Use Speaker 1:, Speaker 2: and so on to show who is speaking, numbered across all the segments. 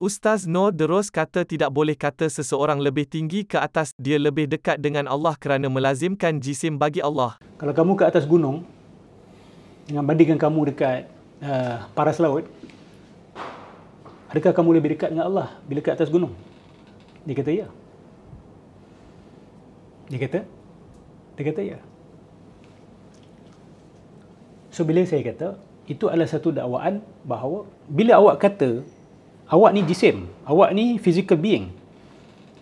Speaker 1: Ustaz Noor Deros kata tidak boleh kata seseorang lebih tinggi ke atas dia lebih dekat dengan Allah kerana melazimkan jisim bagi Allah.
Speaker 2: Kalau kamu ke atas gunung, dengan bandingkan kamu dekat paras laut, adakah kamu lebih dekat dengan Allah bila ke atas gunung? Dia kata ya. Dia kata ya. So bila saya kata, itu adalah satu dakwaan bahawa bila awak kata awak ni jisim, awak ni physical being,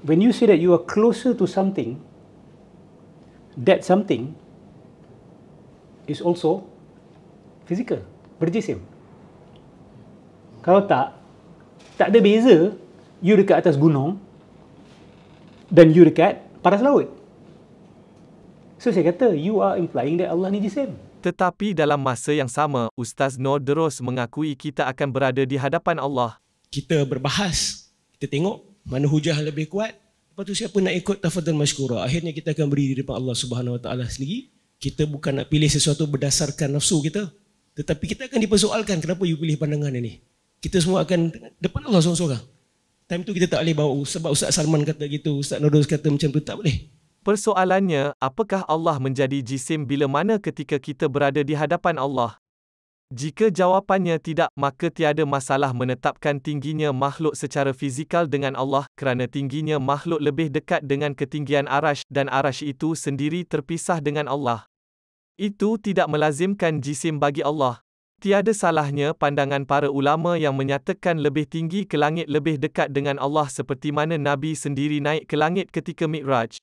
Speaker 2: when you say that you are closer to something, that something is also physical, berjisim. Kalau tak ada beza you dekat atas gunung dan you dekat paras laut. So saya kata you are implying that Allah ni jisim.
Speaker 1: Tetapi dalam masa yang sama, Ustaz Noor Deros mengakui kita akan berada di hadapan Allah.
Speaker 3: Kita berbahas, kita tengok mana hujah lebih kuat, lepas tu siapa nak ikut tafadhal mashkura. Akhirnya kita akan berdiri di depan Allah Subhanahu Wa Taala sendiri. Kita bukan nak pilih sesuatu berdasarkan nafsu kita, tetapi kita akan dipersoalkan kenapa you pilih pandangan ini. Kita semua akan depan Allah seorang-seorang. Time tu kita tak boleh bawa sebab Ustaz Salman kata gitu, Ustaz Noor Deros kata macam tu, tak boleh.
Speaker 1: Persoalannya, apakah Allah menjadi jisim bila mana ketika kita berada di hadapan Allah? Jika jawapannya tidak, maka tiada masalah menetapkan tingginya makhluk secara fizikal dengan Allah kerana tingginya makhluk lebih dekat dengan ketinggian arash dan arash itu sendiri terpisah dengan Allah. Itu tidak melazimkan jisim bagi Allah. Tiada salahnya pandangan para ulama yang menyatakan lebih tinggi ke langit lebih dekat dengan Allah seperti mana Nabi sendiri naik ke langit ketika Mi'raj.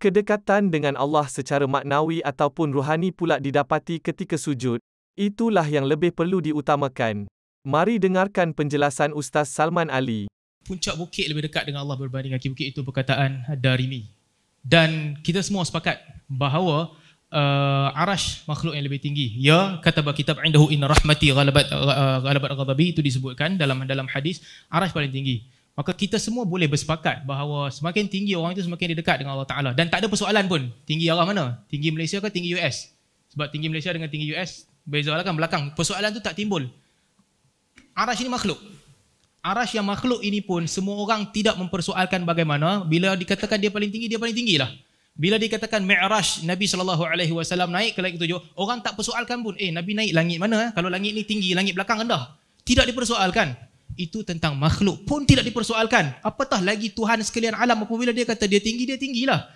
Speaker 1: Kedekatan dengan Allah secara maknawi ataupun ruhani pula didapati ketika sujud. Itulah yang lebih perlu diutamakan. Mari dengarkan penjelasan Ustaz Salman Ali.
Speaker 4: Puncak bukit lebih dekat dengan Allah berbanding kaki bukit, itu perkataan Darimi. Dan kita semua sepakat bahawa arash makhluk yang lebih tinggi. Ya, kata kitab indahu inna rahmati ghalabat ghadabi, itu disebutkan dalam hadis arash paling tinggi. Maka kita semua boleh bersepakat bahawa semakin tinggi orang itu semakin dia dekat dengan Allah Ta'ala. Dan tak ada persoalan pun, tinggi arah mana? Tinggi Malaysia ke tinggi US? Sebab tinggi Malaysia dengan tinggi US, beza lah kan belakang. Persoalan tu tak timbul. Arash ini makhluk. Arash yang makhluk ini pun, semua orang tidak mempersoalkan bagaimana. Bila dikatakan dia paling tinggi lah. Bila dikatakan Mi'raj, Nabi SAW naik ke langit ketujuh, orang tak persoalkan pun, Nabi naik langit mana? Kalau langit ni tinggi, langit belakang rendah. Tidak dipersoalkan. Itu tentang makhluk pun tidak dipersoalkan. Apatah lagi Tuhan sekalian alam, apabila dia kata dia tinggilah.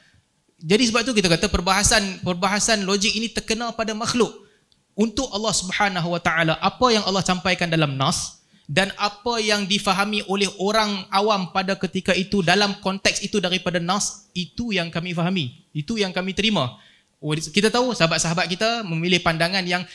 Speaker 4: Jadi sebab tu kita kata perbahasan logik ini terkena pada makhluk. Untuk Allah Subhanahu Wa Taala, apa yang Allah sampaikan dalam nas dan apa yang difahami oleh orang awam pada ketika itu dalam konteks itu daripada nas, itu yang kami fahami, itu yang kami terima. Kita tahu sahabat-sahabat kita memilih pandangan yang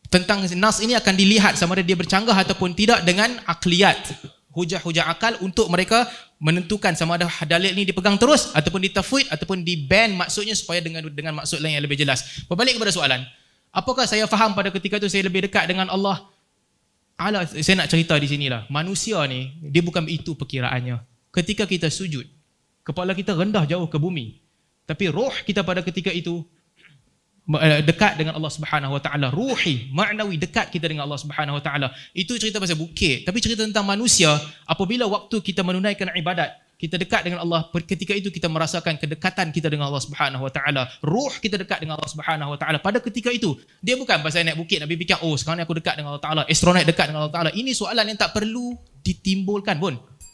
Speaker 4: tentang nas ini akan dilihat sama ada dia bercanggah ataupun tidak dengan akliyat, hujah-hujah akal untuk mereka menentukan sama ada dalil ini dipegang terus ataupun ditafwid ataupun di-ban maksudnya supaya dengan maksud lain yang lebih jelas. Berbalik kepada soalan, apakah saya faham pada ketika itu saya lebih dekat dengan Allah? Saya nak cerita di sinilah. Manusia ni, dia bukan itu perkiraannya. Ketika kita sujud, kepala kita rendah jauh ke bumi. Tapi roh kita pada ketika itu dekat dengan Allah Subhanahu Wa Taala, ruhi, maknawi dekat kita dengan Allah Subhanahu Wa Taala. Itu cerita pasal bukit, tapi cerita tentang manusia. Apabila waktu kita menunaikan ibadat, kita dekat dengan Allah, ketika itu kita merasakan kedekatan kita dengan Allah Subhanahu Wa Taala. Ruh kita dekat dengan Allah Subhanahu Wa Taala pada ketika itu. Dia bukan pasal naik bukit Nabi fikir, sekarang ni aku dekat dengan Allah Taala, astronaut dekat dengan Allah Taala. Ini soalan yang tak perlu ditimbulkan pun.